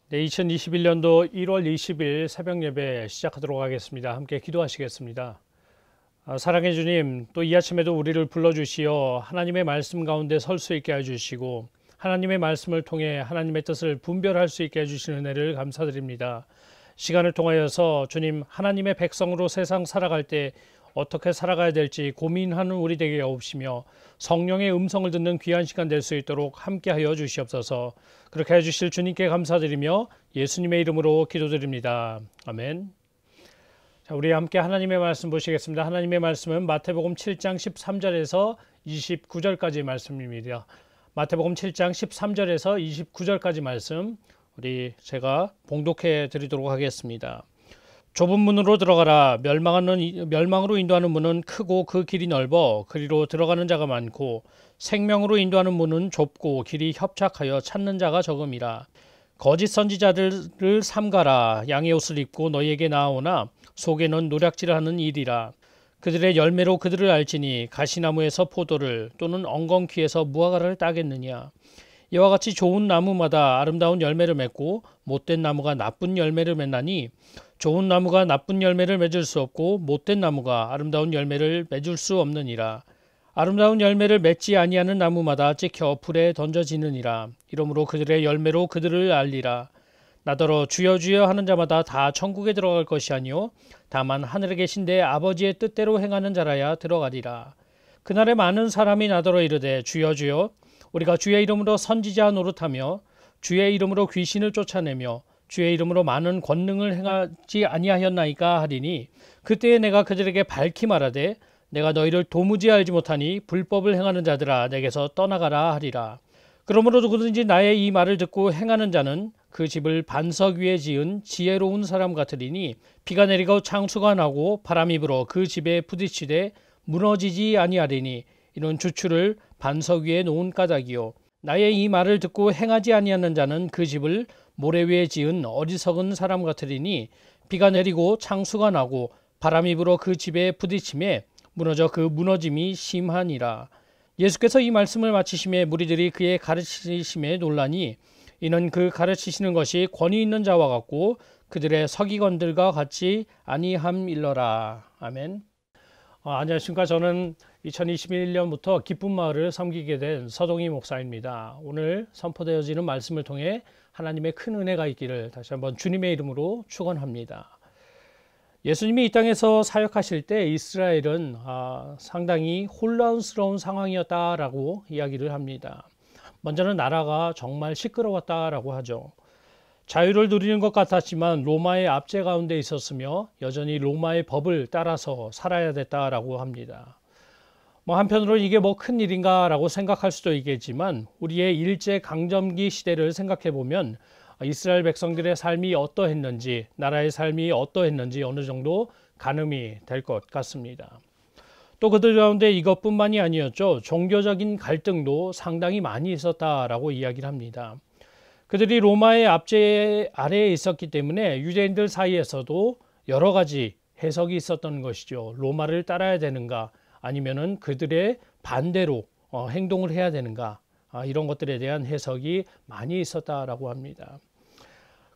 네, 2021년도 1월 20일 새벽 예배 시작하도록 하겠습니다. 함께 기도하시겠습니다. 사랑해 주님, 또 이 아침에도 우리를 불러주시어 하나님의 말씀 가운데 설 수 있게 해주시고 하나님의 말씀을 통해 하나님의 뜻을 분별할 수 있게 해주시는 은혜를 감사드립니다. 시간을 통하여서 주님, 하나님의 백성으로 세상 살아갈 때 어떻게 살아가야 될지 고민하는 우리 되게 없으며 성령의 음성을 듣는 귀한 시간 될 수 있도록 함께하여 주시옵소서. 그렇게 해주실 주님께 감사드리며 예수님의 이름으로 기도드립니다. 아멘. 자, 우리 함께 하나님의 말씀 보시겠습니다. 하나님의 말씀은 마태복음 7장 13절에서 29절까지 말씀입니다. 마태복음 7장 13절에서 29절까지 말씀 제가 봉독해 드리도록 하겠습니다. 좁은 문으로 들어가라. 멸망으로 인도하는 문은 크고 그 길이 넓어 그리로 들어가는 자가 많고 생명으로 인도하는 문은 좁고 길이 협착하여 찾는 자가 적음이라. 거짓 선지자들을 삼가라. 양의 옷을 입고 너희에게 나아오나 속에는 노략질을 하는 일이라. 그들의 열매로 그들을 알지니 가시나무에서 포도를 또는 엉겅퀴에서 무화과를 따겠느냐. 이와 같이 좋은 나무마다 아름다운 열매를 맺고 못된 나무가 나쁜 열매를 맺나니 좋은 나무가 나쁜 열매를 맺을 수 없고 못된 나무가 아름다운 열매를 맺을 수 없느니라. 아름다운 열매를 맺지 아니하는 나무마다 찍혀 불에 던져지느니라. 이러므로 그들의 열매로 그들을 알리라. 나더러 주여 주여 하는 자마다 다 천국에 들어갈 것이 아니요 다만 하늘에 계신 내 아버지의 뜻대로 행하는 자라야 들어가리라. 그날에 많은 사람이 나더러 이르되 주여 주여 우리가 주의 이름으로 선지자 노릇하며 주의 이름으로 귀신을 쫓아내며 주의 이름으로 많은 권능을 행하지 아니하였나이까 하리니 그때에 내가 그들에게 밝히 말하되 내가 너희를 도무지 알지 못하니 불법을 행하는 자들아 내게서 떠나가라 하리라. 그러므로 누구든지 나의 이 말을 듣고 행하는 자는 그 집을 반석 위에 지은 지혜로운 사람 같으리니 비가 내리고 창수가 나고 바람이 불어 그 집에 부딪히되 무너지지 아니하리니 이는 주추를 반석 위에 놓은 까닭이요 나의 이 말을 듣고 행하지 아니하는 자는 그 집을 모래 위에 지은 어리석은 사람 같으리니 비가 내리고 창수가 나고 바람이 불어 그 집에 부딪힘에 무너져 그 무너짐이 심하니라. 예수께서 이 말씀을 마치심에 무리들이 그의 가르치심에 놀라니 이는 그 가르치시는 것이 권위 있는 자와 같고 그들의 서기관들과 같이 아니함일러라. 아멘. 안녕하십니까. 저는 2021년부터 기쁜 마을을 섬기게 된 서동희 목사입니다. 오늘 선포되어지는 말씀을 통해 하나님의 큰 은혜가 있기를 다시 한번 주님의 이름으로 축원합니다. 예수님이 이 땅에서 사역하실 때 이스라엘은 상당히 혼란스러운 상황이었다라고 이야기를 합니다. 먼저는 나라가 정말 시끄러웠다라고 하죠. 자유를 누리는 것 같았지만 로마의 압제 가운데 있었으며 여전히 로마의 법을 따라서 살아야 됐다라고 합니다. 한편으로 이게 큰 일인가라고 생각할 수도 있겠지만 우리의 일제 강점기 시대를 생각해 보면 이스라엘 백성들의 삶이 어떠했는지 나라의 삶이 어떠했는지 어느 정도 가늠이 될 것 같습니다. 또 그들 가운데 이것뿐만이 아니었죠. 종교적인 갈등도 상당히 많이 있었다라고 이야기를 합니다. 그들이 로마의 압제 아래에 있었기 때문에 유대인들 사이에서도 여러 가지 해석이 있었던 것이죠. 로마를 따라야 되는가 아니면은 그들의 반대로 행동을 해야 되는가 이런 것들에 대한 해석이 많이 있었다라고 합니다.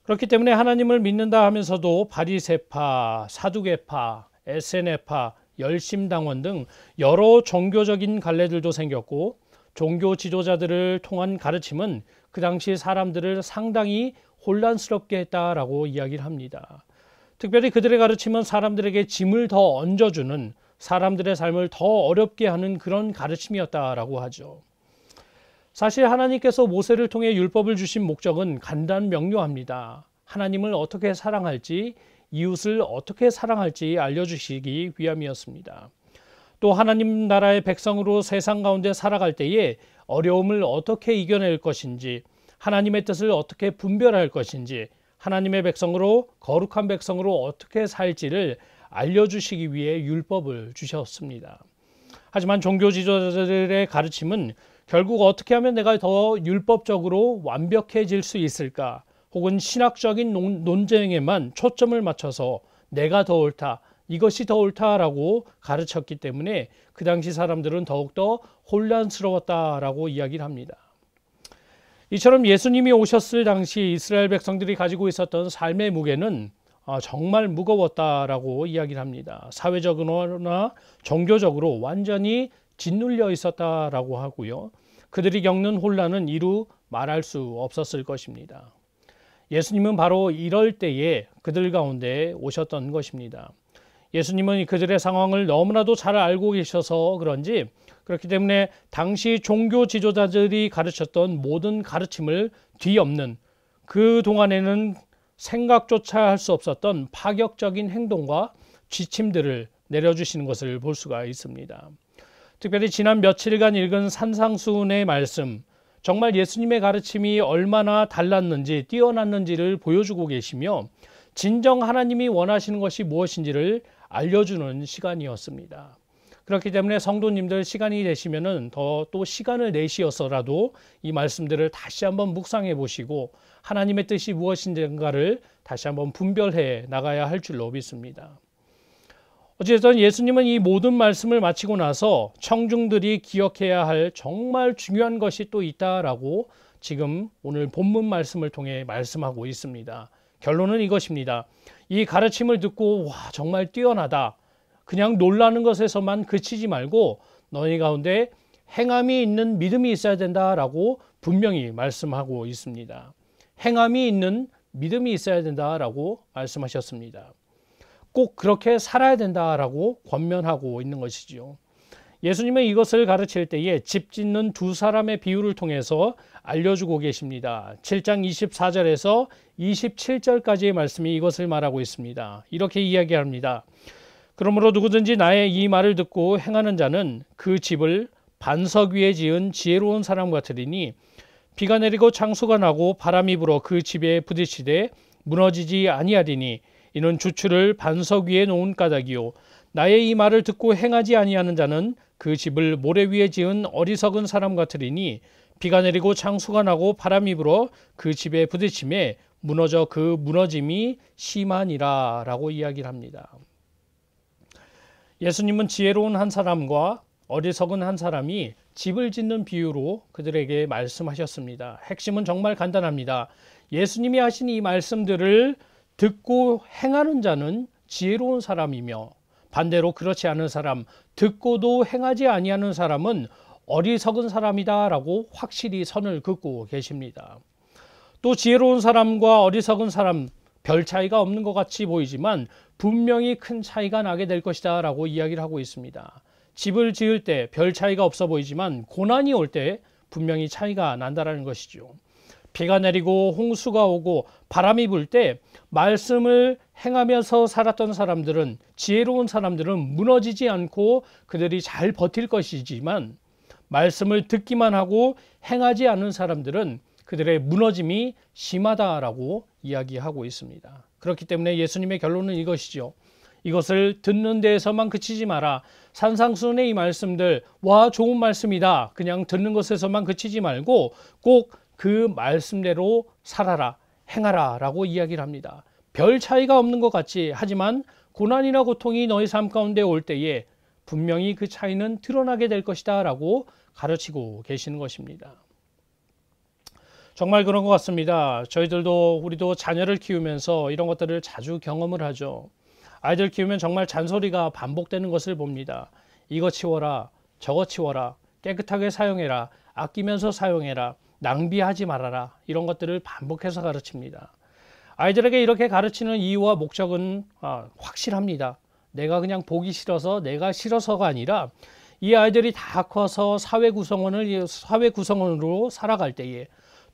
그렇기 때문에 하나님을 믿는다 하면서도 바리새파, 사두개파, 에세네파, 열심당원 등 여러 종교적인 갈래들도 생겼고 종교 지도자들을 통한 가르침은 그 당시 사람들을 상당히 혼란스럽게 했다라고 이야기를 합니다. 특별히 그들의 가르침은 사람들에게 짐을 더 얹어주는 사람들의 삶을 더 어렵게 하는 그런 가르침이었다라고 하죠. 사실 하나님께서 모세를 통해 율법을 주신 목적은 간단명료합니다. 하나님을 어떻게 사랑할지 이웃을 어떻게 사랑할지 알려주시기 위함이었습니다. 또 하나님 나라의 백성으로 세상 가운데 살아갈 때에 어려움을 어떻게 이겨낼 것인지 하나님의 뜻을 어떻게 분별할 것인지 하나님의 백성으로 거룩한 백성으로 어떻게 살지를 알려주시기 위해 율법을 주셨습니다. 하지만 종교 지도자들의 가르침은 결국 어떻게 하면 내가 더 율법적으로 완벽해질 수 있을까 혹은 신학적인 논쟁에만 초점을 맞춰서 내가 더 옳다 이것이 더 옳다라고 가르쳤기 때문에 그 당시 사람들은 더욱더 혼란스러웠다라고 이야기를 합니다. 이처럼 예수님이 오셨을 당시 이스라엘 백성들이 가지고 있었던 삶의 무게는 정말 무거웠다라고 이야기를 합니다. 사회적으로나 종교적으로 완전히 짓눌려 있었다라고 하고요. 그들이 겪는 혼란은 이루 말할 수 없었을 것입니다. 예수님은 바로 이럴 때에 그들 가운데 오셨던 것입니다. 예수님은 그들의 상황을 너무나도 잘 알고 계셔서 그런지, 그렇기 때문에 당시 종교 지도자들이 가르쳤던 모든 가르침을 뒤엎는, 그 동안에는 생각조차 할 수 없었던 파격적인 행동과 지침들을 내려주시는 것을 볼 수가 있습니다. 특별히 지난 며칠간 읽은 산상수훈의 말씀, 정말 예수님의 가르침이 얼마나 달랐는지, 뛰어났는지를 보여주고 계시며 진정 하나님이 원하시는 것이 무엇인지를 알려주는 시간이었습니다. 그렇기 때문에 성도님들 시간이 되시면은 더 또 시간을 내시어서라도 이 말씀들을 다시 한번 묵상해 보시고 하나님의 뜻이 무엇인가를 다시 한번 분별해 나가야 할 줄로 믿습니다. 어쨌든 예수님은 이 모든 말씀을 마치고 나서 청중들이 기억해야 할 정말 중요한 것이 또 있다라고 지금 오늘 본문 말씀을 통해 말씀하고 있습니다. 결론은 이것입니다. 이 가르침을 듣고 와, 정말 뛰어나다, 그냥 놀라는 것에서만 그치지 말고 너희 가운데 행함이 있는 믿음이 있어야 된다라고 분명히 말씀하고 있습니다. 행함이 있는 믿음이 있어야 된다라고 말씀하셨습니다. 꼭 그렇게 살아야 된다라고 권면하고 있는 것이죠. 예수님은 이것을 가르칠 때에 집 짓는 두 사람의 비유를 통해서 알려주고 계십니다. 7장 24절에서 27절까지의 말씀이 이것을 말하고 있습니다. 이렇게 이야기합니다. 그러므로 누구든지 나의 이 말을 듣고 행하는 자는 그 집을 반석 위에 지은 지혜로운 사람 같으리니 비가 내리고 창수가 나고 바람이 불어 그 집에 부딪히되 무너지지 아니하리니 이는 주추를 반석 위에 놓은 까닭이요 나의 이 말을 듣고 행하지 아니하는 자는 그 집을 모래 위에 지은 어리석은 사람 같으리니 비가 내리고 창수가 나고 바람이 불어 그 집에 부딪힘에 무너져 그 무너짐이 심하니라 라고 이야기를 합니다. 예수님은 지혜로운 한 사람과 어리석은 한 사람이 집을 짓는 비유로 그들에게 말씀하셨습니다. 핵심은 정말 간단합니다. 예수님이 하신 이 말씀들을 듣고 행하는 자는 지혜로운 사람이며 반대로 그렇지 않은 사람, 듣고도 행하지 아니하는 사람은 어리석은 사람이다라고 확실히 선을 긋고 계십니다. 또 지혜로운 사람과 어리석은 사람, 별 차이가 없는 것 같이 보이지만 분명히 큰 차이가 나게 될 것이다 라고 이야기를 하고 있습니다. 집을 지을 때 별 차이가 없어 보이지만 고난이 올 때 분명히 차이가 난다라는 것이죠. 비가 내리고 홍수가 오고 바람이 불 때 말씀을 행하면서 살았던 사람들은, 지혜로운 사람들은 무너지지 않고 그들이 잘 버틸 것이지만 말씀을 듣기만 하고 행하지 않는 사람들은 그들의 무너짐이 심하다라고 이야기하고 있습니다. 그렇기 때문에 예수님의 결론은 이것이죠. 이것을 듣는 데에서만 그치지 마라. 산상수훈의 이 말씀들, 와 좋은 말씀이다, 그냥 듣는 것에서만 그치지 말고 꼭 그 말씀대로 살아라, 행하라 라고 이야기를 합니다. 별 차이가 없는 것 같지, 하지만 고난이나 고통이 너희 삶 가운데 올 때에 분명히 그 차이는 드러나게 될 것이다 라고 가르치고 계시는 것입니다. 정말 그런 것 같습니다. 우리도 자녀를 키우면서 이런 것들을 자주 경험을 하죠. 아이들 키우면 정말 잔소리가 반복되는 것을 봅니다. 이거 치워라, 저거 치워라, 깨끗하게 사용해라, 아끼면서 사용해라, 낭비하지 말아라, 이런 것들을 반복해서 가르칩니다. 아이들에게 이렇게 가르치는 이유와 목적은 확실합니다. 내가 그냥 보기 싫어서, 내가 싫어서가 아니라 이 아이들이 다 커서 사회 구성원으로 살아갈 때에,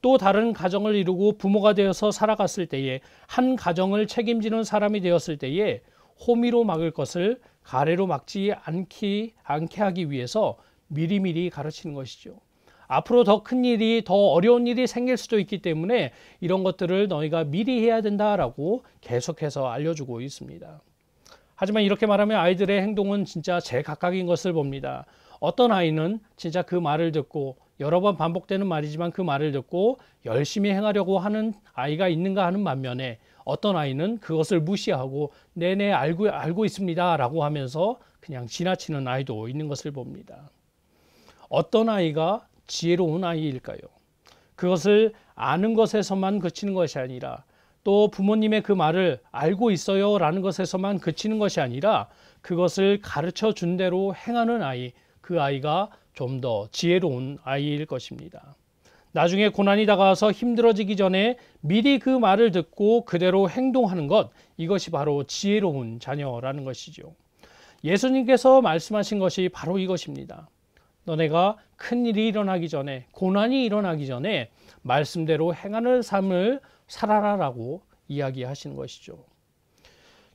또 다른 가정을 이루고 부모가 되어서 살아갔을 때에, 한 가정을 책임지는 사람이 되었을 때에 호미로 막을 것을 가래로 막지 않게 하기 위해서 미리미리 가르치는 것이죠. 앞으로 더 큰 일이, 더 어려운 일이 생길 수도 있기 때문에 이런 것들을 너희가 미리 해야 된다라고 계속해서 알려주고 있습니다. 하지만 이렇게 말하면 아이들의 행동은 진짜 제각각인 것을 봅니다. 어떤 아이는 진짜 그 말을 듣고, 여러 번 반복되는 말이지만 그 말을 듣고 열심히 행하려고 하는 아이가 있는가 하는 반면에, 어떤 아이는 그것을 무시하고 네네 알고 있습니다 라고 하면서 그냥 지나치는 아이도 있는 것을 봅니다. 어떤 아이가 지혜로운 아이일까요? 그것을 아는 것에서만 그치는 것이 아니라 또 부모님의 그 말을 알고 있어요 라는 것에서만 그치는 것이 아니라 그것을 가르쳐 준 대로 행하는 아이, 그 아이가 좀 더 지혜로운 아이일 것입니다. 나중에 고난이 다가와서 힘들어지기 전에 미리 그 말을 듣고 그대로 행동하는 것, 이것이 바로 지혜로운 자녀라는 것이죠. 예수님께서 말씀하신 것이 바로 이것입니다. 너네가 큰일이 일어나기 전에, 고난이 일어나기 전에 말씀대로 행하는 삶을 살아라라고 이야기하시는 것이죠.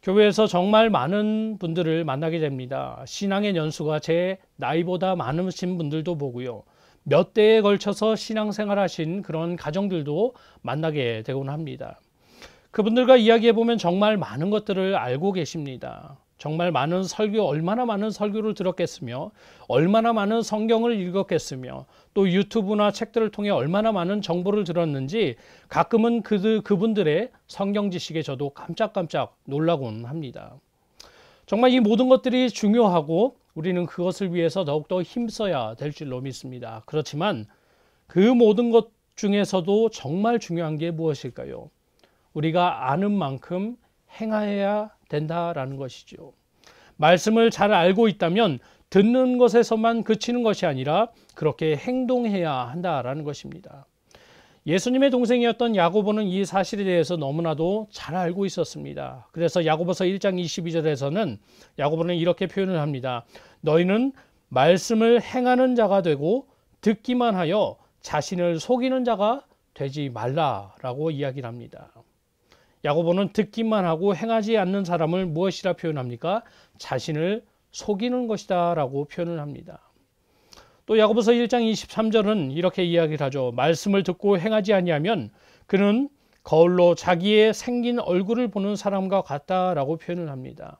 교회에서 정말 많은 분들을 만나게 됩니다. 신앙의 연수가 제 나이보다 많으신 분들도 보고요. 몇 대에 걸쳐서 신앙생활 하신 그런 가정들도 만나게 되곤 합니다. 그분들과 이야기해 보면 정말 많은 것들을 알고 계십니다. 정말 많은 설교, 얼마나 많은 설교를 들었겠으며 얼마나 많은 성경을 읽었겠으며 또 유튜브나 책들을 통해 얼마나 많은 정보를 들었는지 가끔은 그분들의 성경 지식에 저도 깜짝깜짝 놀라곤 합니다. 정말 이 모든 것들이 중요하고 우리는 그것을 위해서 더욱더 힘써야 될 줄로 믿습니다. 그렇지만 그 모든 것 중에서도 정말 중요한 게 무엇일까요? 우리가 아는 만큼 행하여야 된다라는 것이죠. 말씀을 잘 알고 있다면 듣는 것에서만 그치는 것이 아니라 그렇게 행동해야 한다라는 것입니다. 예수님의 동생이었던 야고보는 이 사실에 대해서 너무나도 잘 알고 있었습니다. 그래서 야고보서 1장 22절에서는 야고보는 이렇게 표현을 합니다. 너희는 말씀을 행하는 자가 되고 듣기만 하여 자신을 속이는 자가 되지 말라라고 이야기를 합니다. 야고보는 듣기만 하고 행하지 않는 사람을 무엇이라 표현합니까? 자신을 속이는 것이다 라고 표현을 합니다. 또 야고보서 1장 23절은 이렇게 이야기를 하죠. 말씀을 듣고 행하지 아니하면 그는 거울로 자기의 생긴 얼굴을 보는 사람과 같다라고 표현을 합니다.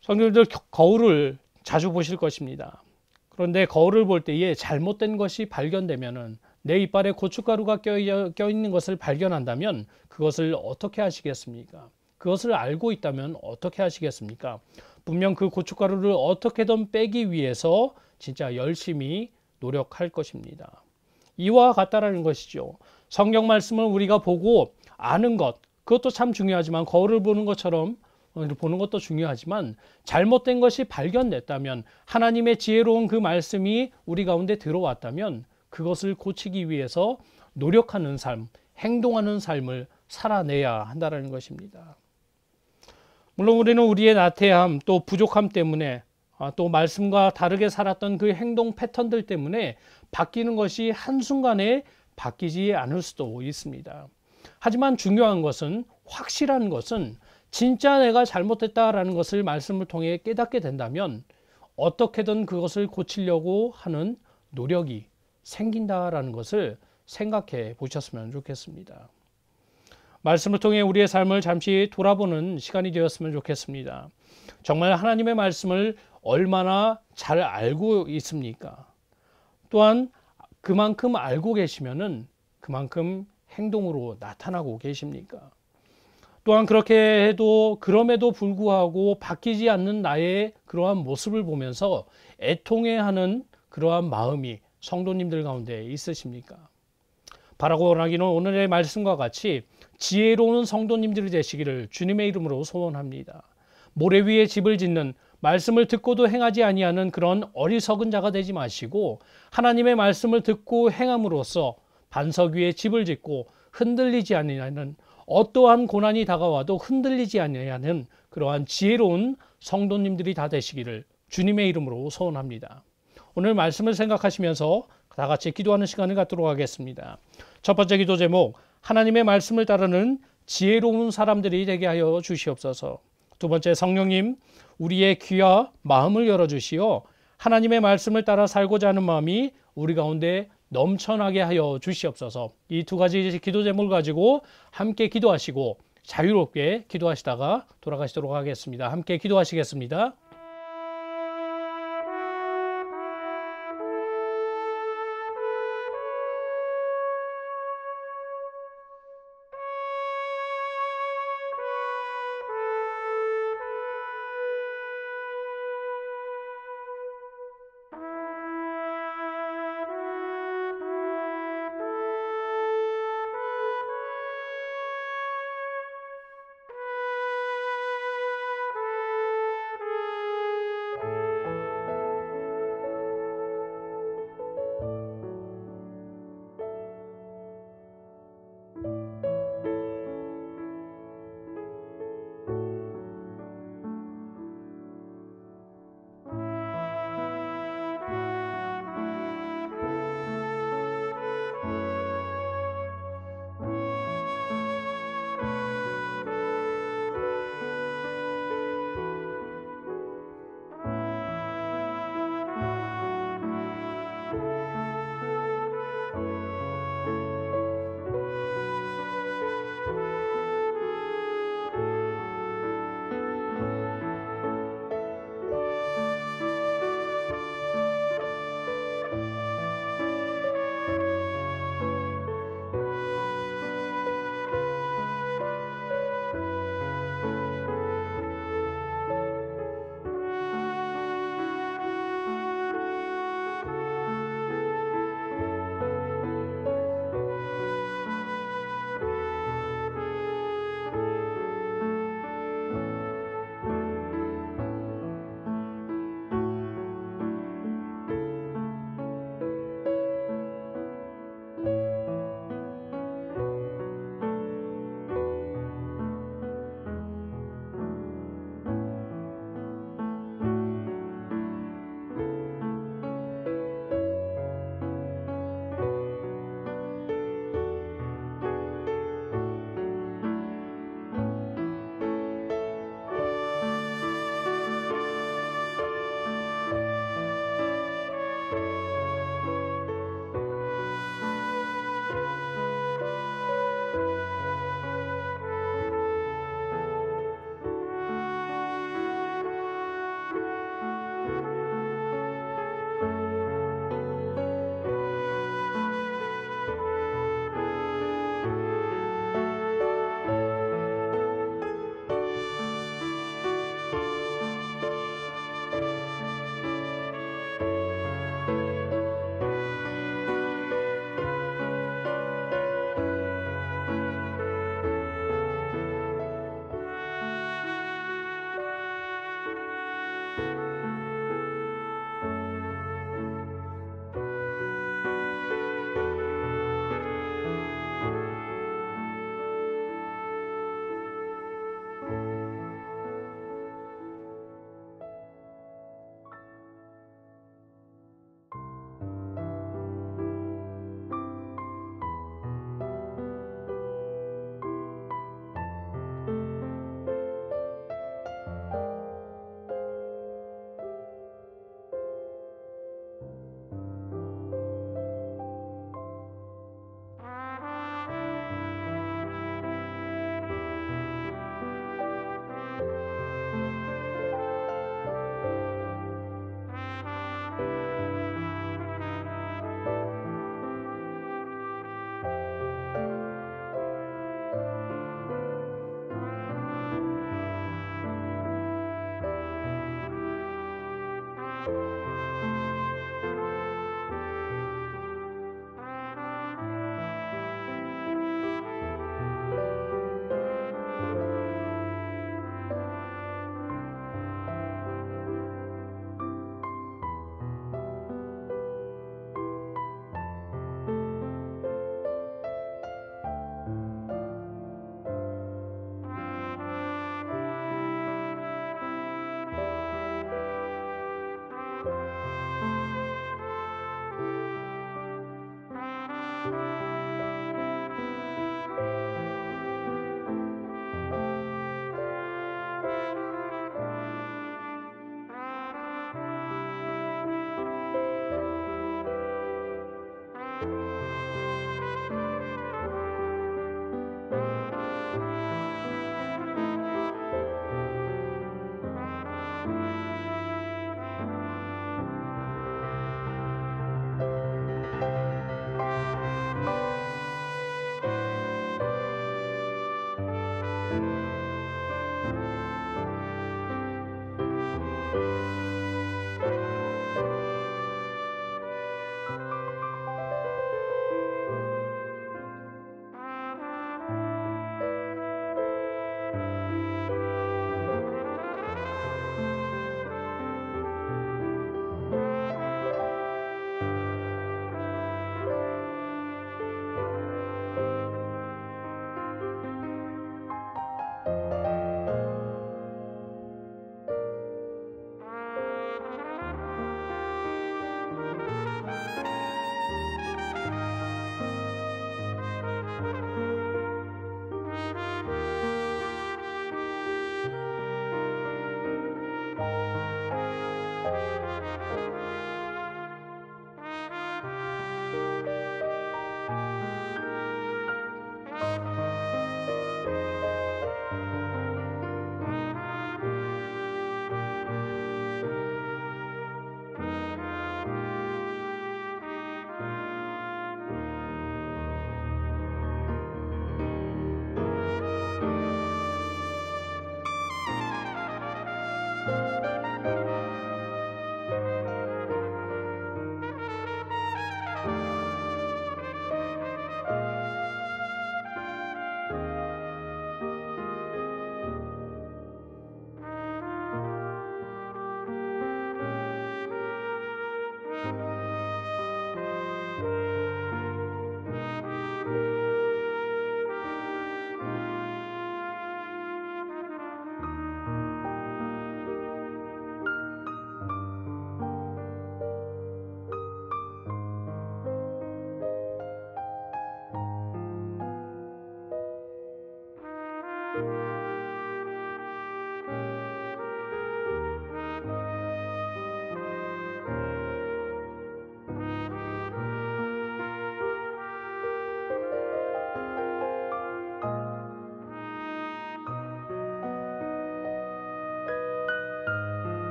성도님들 거울을 자주 보실 것입니다. 그런데 거울을 볼 때에 잘못된 것이 발견되면은 내 이빨에 고춧가루가 껴있는 것을 발견한다면 그것을 어떻게 하시겠습니까? 그것을 알고 있다면 어떻게 하시겠습니까? 분명 그 고춧가루를 어떻게든 빼기 위해서 진짜 열심히 노력할 것입니다. 이와 같다라는 것이죠. 성경 말씀을 우리가 보고 아는 것, 그것도 참 중요하지만 거울을 보는 것처럼 보는 것도 중요하지만 잘못된 것이 발견됐다면 하나님의 지혜로운 그 말씀이 우리 가운데 들어왔다면 그것을 고치기 위해서 노력하는 삶, 행동하는 삶을 살아내야 한다는 것입니다. 물론 우리는 우리의 나태함 또 부족함 때문에 또 말씀과 다르게 살았던 그 행동 패턴들 때문에 바뀌는 것이 한순간에 바뀌지 않을 수도 있습니다. 하지만 중요한 것은 확실한 것은 진짜 내가 잘못했다라는 것을 말씀을 통해 깨닫게 된다면 어떻게든 그것을 고치려고 하는 노력이 생긴다라는 것을 생각해 보셨으면 좋겠습니다. 말씀을 통해 우리의 삶을 잠시 돌아보는 시간이 되었으면 좋겠습니다. 정말 하나님의 말씀을 얼마나 잘 알고 있습니까? 또한 그만큼 알고 계시면은 그만큼 행동으로 나타나고 계십니까? 또한 그렇게 해도 그럼에도 불구하고 바뀌지 않는 나의 그러한 모습을 보면서 애통해하는 그러한 마음이 성도님들 가운데 있으십니까? 바라고 원하기는 오늘의 말씀과 같이 지혜로운 성도님들이 되시기를 주님의 이름으로 소원합니다. 모래 위에 집을 짓는 말씀을 듣고도 행하지 아니하는 그런 어리석은 자가 되지 마시고 하나님의 말씀을 듣고 행함으로써 반석 위에 집을 짓고 흔들리지 아니하는 어떠한 고난이 다가와도 흔들리지 아니하는 그러한 지혜로운 성도님들이 다 되시기를 주님의 이름으로 소원합니다. 오늘 말씀을 생각하시면서 다 같이 기도하는 시간을 갖도록 하겠습니다. 첫 번째 기도 제목, 하나님의 말씀을 따르는 지혜로운 사람들이 되게 하여 주시옵소서. 두 번째, 성령님, 우리의 귀와 마음을 열어주시어 하나님의 말씀을 따라 살고자 하는 마음이 우리 가운데 넘쳐나게 하여 주시옵소서. 이 두 가지 기도 제목을 가지고 함께 기도하시고 자유롭게 기도하시다가 돌아가시도록 하겠습니다. 함께 기도하시겠습니다.